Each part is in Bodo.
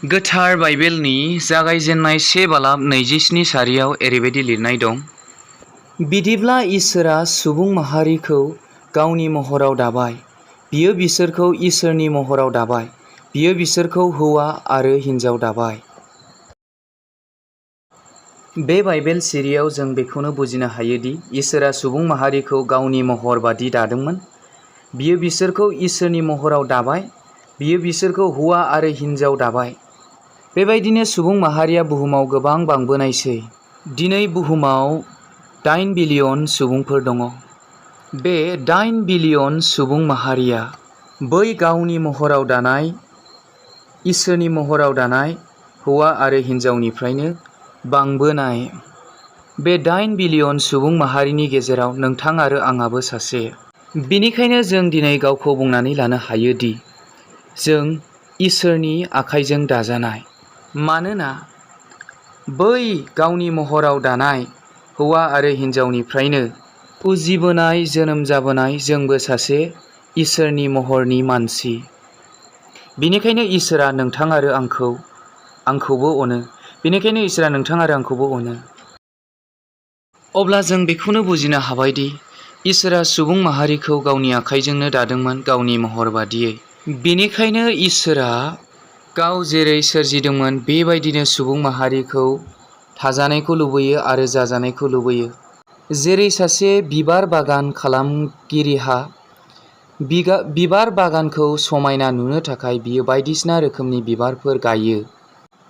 गोथार बाइबेलनि जागायजेन्नाय 1 बालाब 27 सारियाव ओरैबायदि लिरनाय दं। बिदिब्ला इसोरा सुबुं माहारिखौ गावनि महराव दाबाय। बियो बिसोरखौ इसोरनि महराव दाबाय। बियो बिसोरखौ हौवा आरो हिन्जाव दाबाय। बे बाइबेल सिरियाव जों बेखौनो बुजिनो हायोदि इसोरा सुबुं माहारिखौ गावनि महर बादि दादोंमोन। बियो बिसोरखौ इसोरनि महराव दाबाय। बियो बिसोरखौ हौवा आरो हिन्जाव दाबाय। बेबायदिनो सुबुं माहारिया बुहुमाव गोबां बांबोनायसै। दिनै बुहुमाव 8 बिलियन सुबुंफोर दङ। बे 8 बिलियन सुबुं माहारिया बै गावनि महराव दानाय, इसोरनि महराव दानाय हौवा आरो हिन्जावनिफ्रायनो बांबोनाय। बे 8 बिलियन सुबुं माहारिनि गेजेराव नोंथां आरो आंहाबो सासे। बेनिखायनो जों दिनै गावखौ बुंनानै लानो हायोदि जों इसोरनि आखाइजों दाजानाय। मानोना बै गावनि महराव दानाय हौवा आरो हिन्जावनिफ्रायनो उजिबोनाय, जोनोम जाबोनाय जोंबो सासे इसोरनि महरनि मानसि। बेनिखायनो इसोरा नोंथां आरो आंखौबो अनो। बेनिखायनो इसोरा नोंथां आरो आंखौबो अनो। अब्ला जों बेखौनो बुजिनो हाबायदि इसोरा सुबुं माहारिखौ गावनि आखाइजोंनो दादोंमोन, गावनि महर बादियै। बेनिखायनो इसोरा गाव जेरै सोरजिदोंमोन बेबायदिनो सुबुं माहारिखौ थाजानायखौ लुबैयो आरो जाजानायखौ लुबैयो। जेरै सासे बिबार बागान खालामगिरिहा बिबार बागानखौ समायना नुनो थाखाय बियो बायदिसिना रोखोमनि बिबारफोर गायो।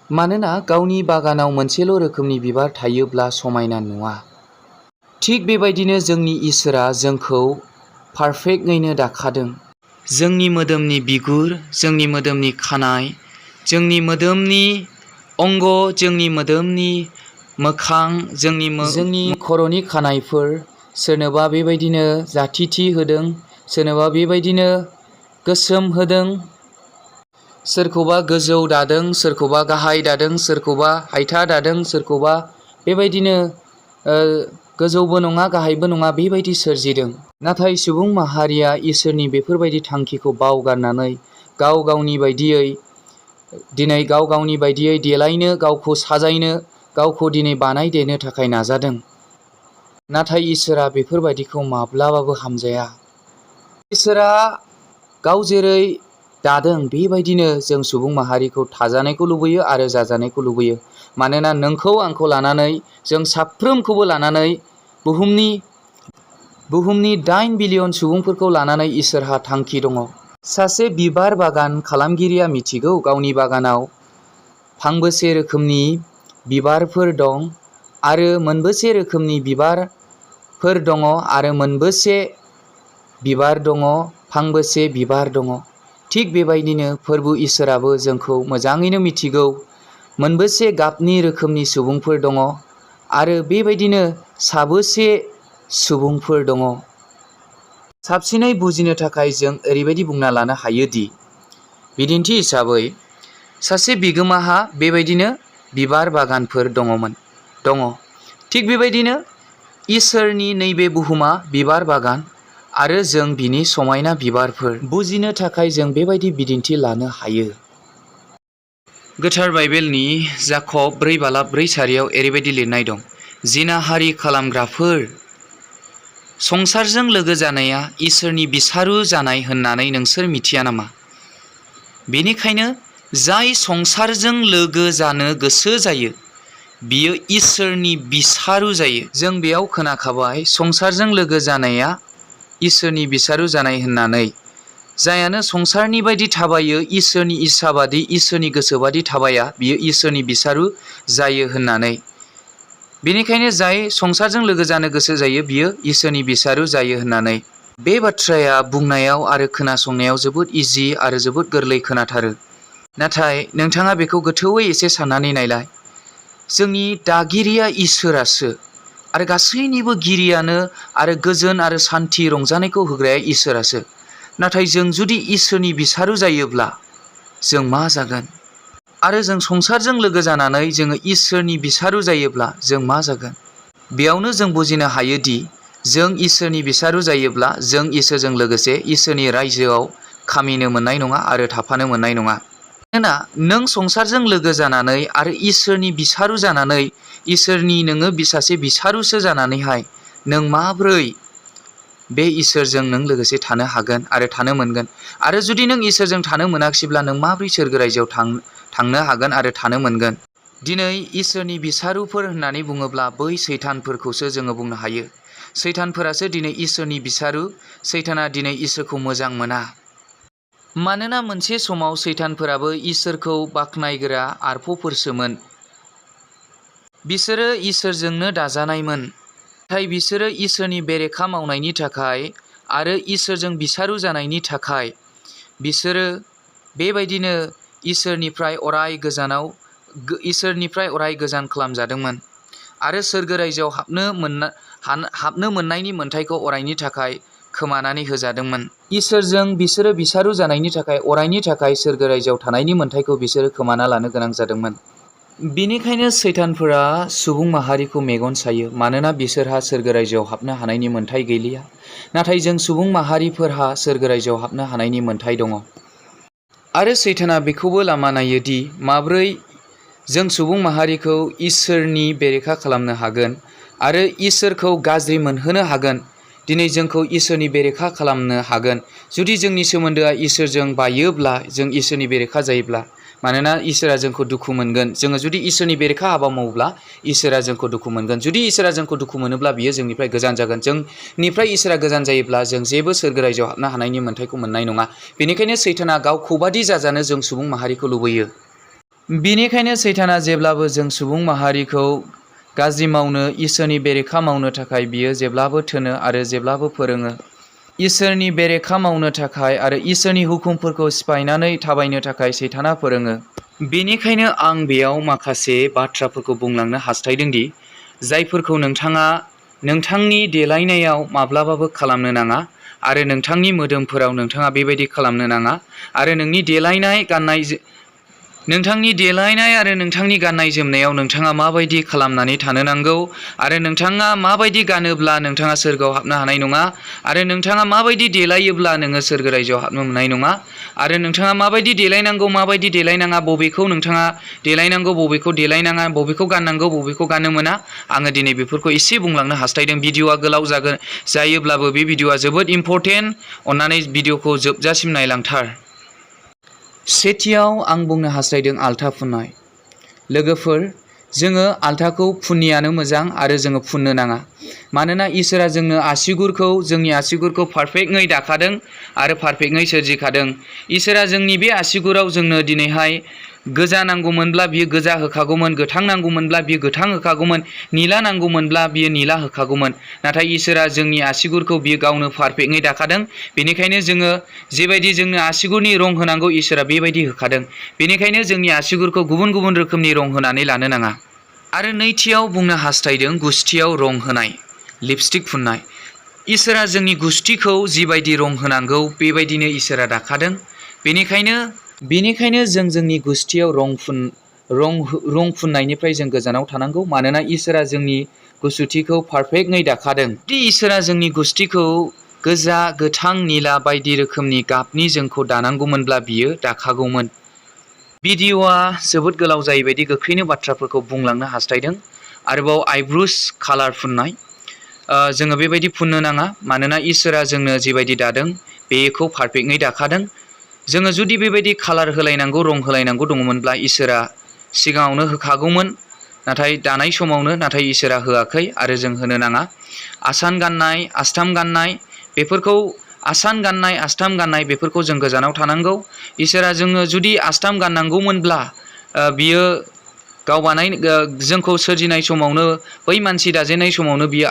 मानोना गावनि बागानाव मोनसेल' रोखोमनि बिबार थायोब्ला समायना नुवा। थिग बेबायदिनो जोंनि इसोरा जोंखौ पारफेक्टैनो दाखादों। जोंनि मोदोमनि बिगुर, जोंनि मोदोमनि खानाय, जोंनि मोदोमनि अंग, जोंनि मोदोमनि मोखां, जोंनि खर'नि खानायफोर, सोरनोबा बेबायदिनो जाथिथि होदों, सोरनोबा बेबायदिनो गोसोम होदों, सोरखौबा गोजौ दादों, सोरखौबा गाहाय दादों, सोरखौबा हायथा दादों, सोरखौबा बेबायदिनो गोजौबो नङा गाहायबो नङा बेबायदि सोरजिदों। नाथाय सुबुं माहारिया इसोरनि बेफोरबायदि थांखिखौ बावगारनानै गाव गावनि बायदियै देलायनो, गावखौ साजायनो, गावखौ दिनै बानायदेरनो थाखाय नाजादों। नाथाय इसोरा बेफोरबायदिखौ माब्लाबाबो हामजाया। इसोरा गाव जेरै दादों बेबायदिनो जों सुबुं माहारिखौ थाजानायखौ लुबैयो आरो जाजानायखौ लुबैयो। मानोना नोंखौ आंखौ लानानै, जों साफ्रोमखौबो लानानै, बुहुमनि 8 बिलियन सुबुंफोरखौ लानानै इसोरहा थांखि दङ। सासे बिबार बागान खालामगिरिया मिथिगौ गावनि बागानाव फांबेसे रोखोमनि बिबारफोर दं आरो मोनबेसे रोखोमनि बिबारफोर दङ आरो मोनबेसे बिबार दङ, फांबेसे बिबार दङ। थिग बेबायदिनो प्रभु इसोराबो जोंखौ मोजाङैनो मिथिगौ मोनबेसे गाबनि रोखोमनि सुबुंफोर दङ आरो बेबायदिनो साबेसे सुबुंफोर दङ। साबसिनै बुजिनो थाखाय जों ओरैबायदि बुंना लानो हायोदि, बिदिन्थि हिसाबै सासे बिगोमाहा बेबायदिनो बिबार बागानफोर दङ। थिग बेबायदिनो इसोरनि नैबे बुहुमा बिबार बागान आरो जों बिनि समायना बिबारफोर। बुजिनो थाखाय जों बेबायदि बिदिन्थि लानो हायो। गोथार बाइबेलनि जाकब 4 बालाब 4 सारियाव ओरैबायदि लिरनाय दं। जिनाहारि खालामग्राफोर, संसारजों लोगो जानाया इसोरनि बिसारु जानाय होननानै नोंसोर मिथिया नामा? बेनिखायनो जाय संसारजों लोगो जानो गोसो जायो बियो इसोरनि बिसारु जायो। जों बेयाव खोनाखाबाय संसारजों लोगो जानाया इसोरनि बिसारु जानाय होननानै। जायानो संसारनि बायदि थाबायो, इसोरनि इस्सा बादि, इसोरनि गोसो बादि थाबाया, बियो इसोरनि बिसारु जायो होननानै। बेनिखायनो जाय संसारजों लोगो जानो गोसो जायो बियो इसोरनि बिसारु जायो होननानै। बे बाथ्राया बुंनायाव आरो खोनासंनायाव जोबोद इजि आरो जोबोद गोरलै खोनाथारो। नाथाय नोंथाङा बेखौ गोथौयै एसे साननानै नायलाय। जोंनि दागिरिया इसोरासो आरो गासैनिबो गिरियानो आरो गोजोन आरो सान्थि रंजानायखौ होग्राया इसोरासो। नाथाय जों जुदि इसोरनि बिसारु जायोब्ला जों मा जागोन? आरो जों संसारजों लोगो जानानै जोङो इसोरनि बिसारु जायोब्ला जों मा जागोन? बेयावनो जों बुजिनो हायोदि जों इसोरनि बिसारु जायोब्ला जों इसोरजों लोगोसे इसोरनि रायजोआव खामिनो मोननाय नङा आरो थाफानो मोननाय नङा। मानोना नों संसारजों लोगो जानानै आरो इसोरनि बिसारु जानानै इसोरनि नोङो सासे बिसारुसो जानानैहाय नों माब्रै बे इसोरजों नों लोगोसे थानो हागोन आरो थानो मोनगोन। आरो जुदि नों इसोरजों थानो मोनाखिसैब्ला नों माब्रै सोरगो रायजोआव थांनो हागोन आरो थानो मोनगोन। दिनै इसोरनि बिसारुफोर होननानै बुङोब्ला बै सैतानफोरखौसो जोङो बुंनो हायो। सैतानफोरासो दिनै इसोरनि बिसारु। सैताना दिनै इसोरखौ मोजां मोना। मानोना मोनसे समाव सैतानफोराबो इसोरखौ बाख्नायग्रा आरफफोरसोमोन। बिसोरो इसोरजोंनो दाजानायमोन। नाथाय बिसोरो इसोरनि बेरेखा मावनायनि थाखाय आरो इसोरजों बिसारु जानायनि थाखाय बिसोरो बेबायदिनो इसोरनिफ्राय अराय गोजान खालामजादोंमोन आरो सोरगो रायजोआव हाबनो मोननायनि मोन्थायखौ अरायनि थाखाय खोमानानै होजादोंमोन। इसोरजों बिसोरो बिसारु जानायनि थाखाय अरायनि थाखाय सोरगो रायजोआव थानायनि मोन्थायखौ बिसोरो खोमाना लानो गोनां जादोंमोन। बेनिखायनो सैतानफोरा सुबुं माहारिखौ मेगन सायो, मानोना बिसोरहा सोरगो रायजोआव हाबनो हानायनि मोन्थाय गैलिया। नाथाय जों सुबुं माहारिफोरहा सोरगो रायजोआव हाबनो हानायनि मोन्थाय दङ। आरो सैताना बेखौबो लामा नायो दि माब्रै जों सुबुं माहारिखौ इसोरनि बेरेखा खालामनो हागोन आरो इसोरखौ गाज्रि मोनहोनो हागोन। दिनै जोंखौ इसोरनि बेरेखा खालामनो हागोन जुदि जोंनि सोमोन्दोआ इसोरजों बायोब्ला, जों इसोरनि बेरेखा जायोब्ला। मानोना इसोरा जोंखौ दुखु मोनगोन। जोङो जुदि इसोरनि बेरेखा हाबा मावोब्ला इसोरा जोंखौ दुखु मोनगोन। जुदि इसोरा जोंखौ दुखु मोनोब्ला बियो जोंनिफ्राय गोजान जागोन। जोंनिफ्राय इसोरा गोजान जायोब्ला जों जेबो सोरगो रायजोआव हाबनो हानायनि मोन्थायखौ मोननाय नङा। बेनिखायनो सैताना गावखौबादि जाजानो जों सुबुं माहारिखौ लुबैयो। बेनिखायनो सैताना जेब्लाबो जों सुबुं माहारिखौ गाज्रि मावनो, इसोरनि बेरेखा मावनो थाखाय बियो जेब्लाबो थोनो आरो जेब्लाबो फोरोङो। इसोरनि बेरेखा मावनो थाखाय आरो इसोरनि हुकुमफोरखौ सिफायनानै थाबायनो थाखाय सैताना फोरोङो। बेनिखायनो आं बेयाव माखासे बाथ्राफोरखौ बुंलांनो हास्थायदों दि जायफोरखौ नोंथाङा नोंथांनि देलायनायाव माब्लाबाबो खालामनो नाङा आरो नोंथांनि मोदोमफोराव नोंथाङा बेबायदि खालामनो नाङा आरो नोंथांनि देलायनाय आरो नोंथांनि गाननाय जोमनायाव नोंथाङा माबायदि खालामनानै थानो नांगौ आरो नोंथाङा माबायदि गानोब्ला नोंथाङा सोरगोआव हाबनो हानाय नङा आरो नोंथाङा माबायदि देलायोब्ला नोङो सोरगो रायजोआव हाबनो मोननाय नङा आरो नोंथाङा माबायदि देलायनांगौ, माबायदि देलायनाङा, बबेखौ नोंथाङा देलायनांगौ, बबेखौ देलायनाङा, बबेखौ गाननांगौ, बबेखौ गाननो मोना, आङो दिनै बेफोरखौ एसे बुंलांनो हास्थायदों। भिडिअआ गोलाव जायोब्लाबो बे भिडिअआ जोबोद इम्परटेन्ट। अन्नानै भिडिअखौ जोबजासिम नायलांथार। सेथियाव आं बुंनो हास्थायदों आल्था फुननाय। लोगोफोर, जोङो आल्थाखौ फुननियानो मोजां आरो जोङो फुननो नाङा। मानोना इसोरा जोंनि आसिगुरखौ पारफेक्टङै दाखादों आरो पारफेक्टङै सोरजिखादों। इसोरा जोंनि बे आसिगुराव जोंनो दिनैहाय गोजा नांगौमोनब्ला बियो गोजा होखागौमोन, गोथां नांगौमोनब्ला बियो गोथां होखागौमोन, निला नांगौमोनब्ला बियो निला होखागौमोन। नाथाय इसोरा जोंनि आसिगुरखौ बियो गावनो पारफेक्टङै दाखादों। बेनिखायनो जोङो जेबायदि जोंनो आसिगुरनि रं होनांगौ इसोरा बेबायदि होखादों। बेनिखायनो जोंनि आसिगुरखौ गुबुन गुबुन रोखोमनि रं होनानै लानो नाङा। आरो नैथियाव बुंनो हास्थायदों गुस्थियाव रं होनाय, लिपस्टिक फुननाय। इसोरा जोंनि गुस्थिखौ जिबायदि रं होनांगौ बेबायदिनो इसोरा दाखादों। बेनिखायनो जों जोंनि गुस्थियाव रं फुननायनिफ्राय जों गोजानाव थानांगौ। मानोना इसोरा जोंनि गुसथिखौ पारफेक्टङै दाखादों। जुदि इसोरा जोंनि गुस्थिखौ गोजा, गोथां, निला बायदि रोखोमनि गाबनि जोंखौ दानांगौमोनब्ला बियो दाखागौमोन। भिडिअआ जोबोद गोलाव जायैबायदि गोख्रैनो बाथ्राफोरखौ बुंलांनो हास्थायदों। आरोबाव आइब्रुस कालार फुननाय, जोङो बेबायदि फुननो नाङा। मानोना इसोरा जोंनो जेबायदि दादों बेखौ पारफेक्टङै दाखादों। जोङो जुदि बेबायदि कालार होलायनांगौ, रं होलायनांगौ दङमोनब्ला इसोरा सिगाङावनो होखागौमोन, नाथाय दानाय समावनो। नाथाय इसोरा होआखै आरो जों होनो नाङा। आसान गाननाय, आस्थाम गाननाय बेफोरखौ जों गोजानाव थानांगौ। इसोरा जोङो जुदि आस्थाम गाननांगौमोनब्ला बियो जोंखौ सोरजिनाय समावनो, बै मानसि दाजेननाय समावनो बियो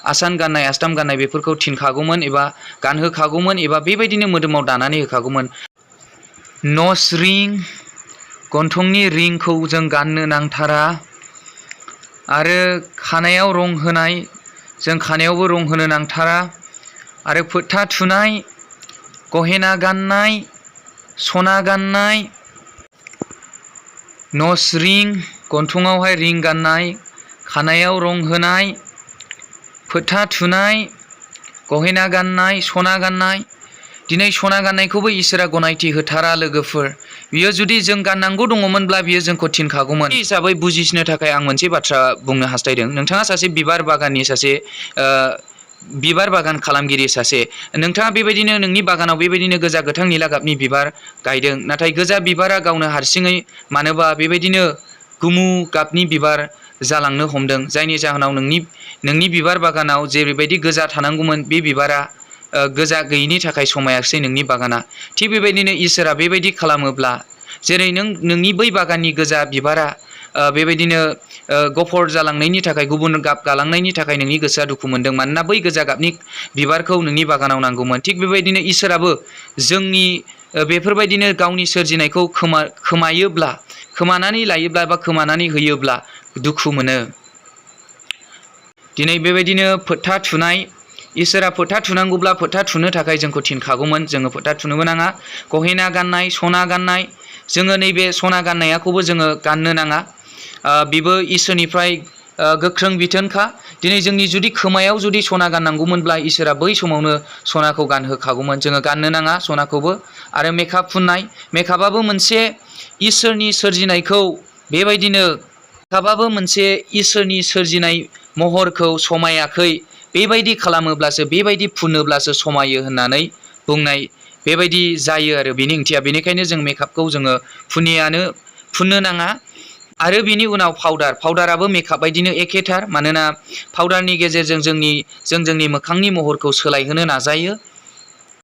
आस्थाम गाननाय बेफोरखौ थिनखागौमोन एबा गानहोखागौमोन एबा बेबायदिनो मोदोमाव दानानै होखागौमोन। न'ज रिं, गन्थंनि रिंखौ जों गाननो नांथारा। आरो खानायाव रं होनाय, जों खानायावबो रं होनो नांथारा। आरो फोथा थुनाय, गहेना गाननाय, सना गाननाय, न'ज रिं, गन्थङावहाय रिं गाननाय, खानायाव रं होनाय, फोथा थुनाय, गहेना गाननाय, सना गाननाय, दिनै सना गाननायखौबो इसोरा गनायथि होथारा लोगोफोर। बियो जुदि जों गाननांगौ दङमोनब्ला बियो जोंखौ थिनखागौमोन। बे हिसाबै बुजिसिनो थाखाय आं मोनसे बाथ्रा बुंनो हास्थायदों। नोंथाङा सासे बिबार बागाननि सासे बिबार बागान खालामगिरि सासे, नोंथाङा बेबायदिनो नोंनि बागानाव बेबायदिनो गोजा गोथां निला गाबनि बिबार गायदों, नाथाय गोजा बिबारा गावनो हारसिङै मानोबा बेबायदिनो गुमु गाबनि बिबार जालांनो हमदों, जायनि जाहोनाव नोंनि बिबार बागानाव जेरैबायदि गोजा थानांगौमोन बे बिबारा गोजा गैयिनि थाखाय समायाखिसै नोंनि बागाना। थिग बेबायदिनो इसोरा बेबायदि खालामोब्ला, जेरै नोंनि बै बागाननि गोजा बिबारा बेबायदिनो गफर जालांनायनि थाखाय, गुबुन गाब गालांनायनि थाखाय नोंनि गोसोआ दुखु मोनदों, मानोना बै गोजा गाबनि बिबारखौ नोंनि बागानाव नांगौमोन। थिग बेबायदिनो इसोराबो जोंनि बेफोरबायदिनो गावनि सोरजिनायखौ खोमायोब्ला, खोमानानै लायोब्ला बा खोमानानै होयोब्ला दुखु मोनो। दिनै बेबायदिनो फोथा थुनाय, इसोरा फोथा थुनांगौब्ला फोथा थुनो थाखाय जोंखौ थिनखागौमोन, जोङो फोथा थुनोबो नाङा। गहेना गाननाय, सना गाननाय, जोङो नैबे सना गाननायखौबो जोङो गाननो नाङा। बेबो इसोरनिफ्राय गोख्रों बिथोनखा। दिनै जोंनि जुदि खोमायाव जुदि सना गाननांगौमोनब्ला इसोरा बै समावनो सनाखौ गानहोखागौमोन, जोङो गाननो नाङा सनाखौबो। आरो मेकआप फुननाय, मेकआपआबो मोनसे इसोरनि सोरजिनायखौ बेबायदिनो, मेकआपआबो मोनसे इसोरनि सोरजिनाय महरखौ समायाखै बेबायदि खालामोब्लासो, बेबायदि फुनोब्लासो समायो होननानै बुंनाय बेबायदि जायो आरो बेनि ओंथिया। बेनिखायनो जों मेकआपखौ जोङो फुननो नाङा। आरो बिनि उनाव पाउडाराबो मेकआप बायदिनो एखेथार, मानोना पाउडारनि गेजेरजों जों जोंनि मोखांनि महरखौ सोलायहोनो नाजायो,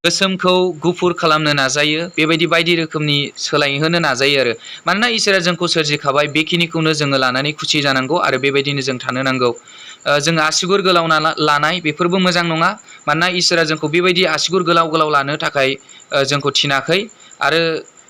गोसोमखौ गुफुर खालामनो नाजायो, बेबायदि बायदि रोखोमनि सोलायहोनो नाजायो आरो। मानोना इसोरा जोंखौ सोरजिखाबाय, बेखिनिखौनो जोङो लानानै खुसि जानांगौ आरो बेबायदिनो जों थानो नांगौ। जोङो आसुगुर गोलाव लानाय बेफोरबो मोजां नङा, मानोना इसोरा जोंखौ बेबायदि आसुगुर गोलाव गोलाव लानो थाखाय जोंखौ थिनाखै। आरो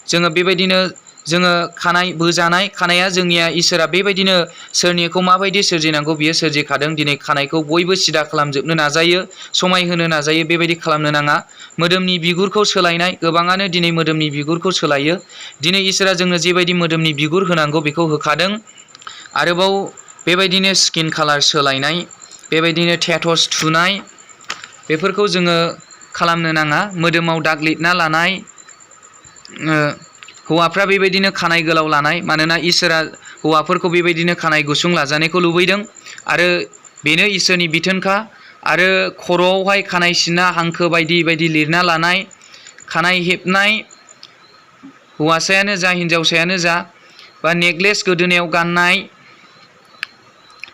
जोङो बेबायदिनो जोङो खानाय बोजानाय, खानाया जोंनिया इसोरा बेबायदिनो सोरनिखौ माबायदि सोरजिनांगौ बियो सोरजिखादों। दिनै खानायखौ बयबो सिदा खालामजोबनो नाजायो, समायहोनो नाजायो, बेबायदि खालामनो नाङा। मोदोमनि बिगुरखौ सोलायनाय, गोबाङानो दिनै मोदोमनि बिगुरखौ सोलायो। दिनै इसोरा जोंनो जेबायदि मोदोमनि बिगुर होनांगौ बेखौ होखादों। आरोबाव बेबायदिनो स्किन कालार सोलायनाय, बेबायदिनो टेटस थुनाय, बेफोरखौ जोङो खालामनो नाङा। मोदोमाव दाग लिरना लानाय, हौवाफ्रा बेबायदिनो खानाय गोलाव लानाय, मानोना इसोरा हौवाफोरखौ बेबायदिनो खानाय गुसुं लाजानायखौ लुबैदों आरो बेनो इसोरनि बिथोनखा। आरो खर'आवहाय खानाय सिनना हांखो बायदि बायदि लिरना लानाय, खानाय हेबनाय, हौवासायानो जा हिनजावसायानो जा, बा नेकलेस गोदोनायाव गाननाय,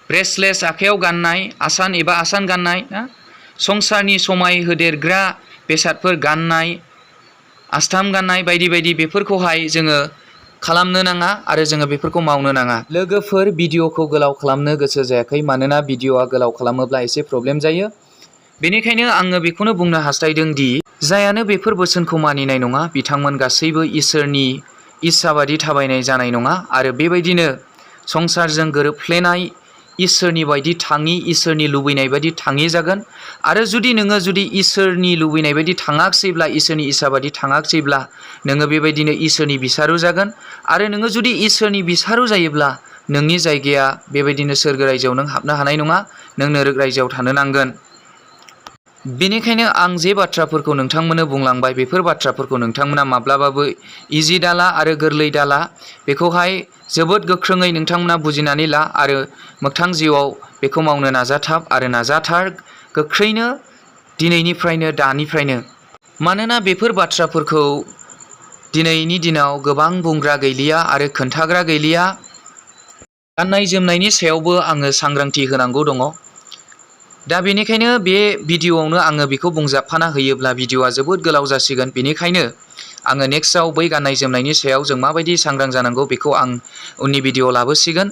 ब्रेसलेस आखाइयाव गाननाय, आसान एबा आसान गाननाय, संसारनि समाय होदेरग्रा बेसादफोर गाननाय, आस्थाम गाननाय बायदि बायदि, बेफोरखौहाय जोङो खालामनो नाङा आरो जोङो बेफोरखौ मावनो नाङा। लोगोफोर, भिडिअखौ गोलाव खालामनो गोसो जायाखै, मानोना भिडिअआ गोलाव खालामोब्ला एसे प्रब्लेम जायो। बेनिखायनो आङो बेखौनो बुंनो हास्थायदों दि जायानो बेफोर बोसोनखौ मानिनाय नङा, बिथांमोन गासैबो इसोरनि इस्सा बादि थाबायनाय जानाय नङा आरो बेबायदिनो संसारजों गोरोबफ्लेनाय, इसोरनि बायदि थाङि, इसोरनि लुबैनाय बायदि थाङि जागोन। आरो जुदि नोङो इसोरनि लुबैनाय बायदि थाङाखिसैब्ला, इसोरनि इस्सा बायदि थाङाखिसैब्ला, नोङो बेबायदिनो इसोरनि बिसारु जागोन। आरो नोङो जुदि इसोरनि बिसारु जायोब्ला नोंनि जायगाया बेबायदिनो सोरगो रायजोआव नों हाबनो हानाय नङा, नों नोरक रायजोआव थानो नांगोन। बेनिखायनो आं जे बाथ्राफोरखौ नोंथांमोननो बुंलांबाय, बेफोर बाथ्राफोरखौ नोंथांमोना माब्लाबाबो इजि दाला आरो गोरलै दाला। बेखौहाय जोबोद गोख्रोङै नोंथांमोना बुजिनानै ला आरो मोगथां जिउआव बेखौ मावनो नाजाथाब आरो नाजाथार, गोख्रैनो, दिनैनिफ्रायनो, दानिफ्रायनो। मानोना बेफोर बाथ्राफोरखौ दिनैनि दिनाव गोबां बुंग्रा गैलिया आरो खोन्थाग्रा गैलिया। गाननाय जोमनायनि सायावबो आङो सांग्रांथि होनांगौ दङ। दा बेनिखायनो बे भिडिअआवनो आङो बेखौ बुंजाबफाना होयोब्ला भिडिअआ जोबोद गोलाव जासिगोन। बेनिखायनो आङो नेक्स्टआव बै गाननाय जोमनायनि सायाव जों माबायदि सांग्रां जानांगौ बेखौ आं उननि भिडिअ लाबोसिगोन,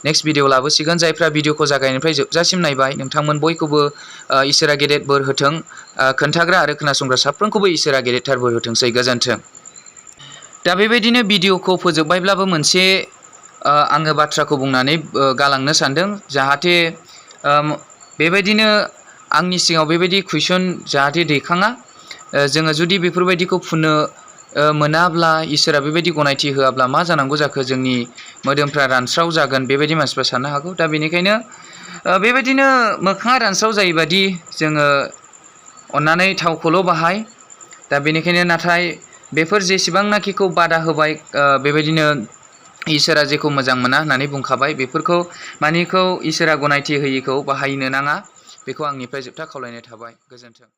नेक्स्ट भिडिअ लाबोसिगोन। जायफ्रा भिडिअखौ जागायनायनिफ्राय जोबजासिम नायबाय, नोंथांमोन बयखौबो इसोरा गेदेर बोर होथों। खोन्थाग्रा आरो खोनासंग्रा साफ्रोमखौबो इसोरा गेदेरथार बोर होथोंसै। गोजोन्थों। दा बेबायदिनो भिडिअखौ फोजोबबायब्लाबो मोनसे आङो बाथ्राखौ बुंनानै गालांनो सानदों, जाहाथे बेबायदिनो आंनि सिगाङाव बेबायदि कुइसन जाहाथे दैखाङा। जोङो जुदि बेफोरबायदिखौ फुननो मोनाब्ला, इसोरा बेबायदि गनायथि होआब्ला मा जानांगौ जाखो, जोंनि मोदोमफ्रा रानस्राव जागोन, बेबायदि मानसिफ्रा साननो हागौ। दा बेनिखायनो बेबायदिनो मोखाङा रानस्राव जायोबादि जोङो अन्नानै थावखौल' बाहाय, दा बेनिखायनो नाथाय बेफोर जेसेबांनाखिखौ बादा होबाय बेबायदिनो इसोरा जेखौ मोजां मोना होननानै बुंखाबाय बेफोरखौ मानिखौ इसोरा गनायथि होयिखौ बाहायनो नाङा बेखौ आंनिफ्राय जोबथा खावलायनाय थाबाय। गोजोन्थों।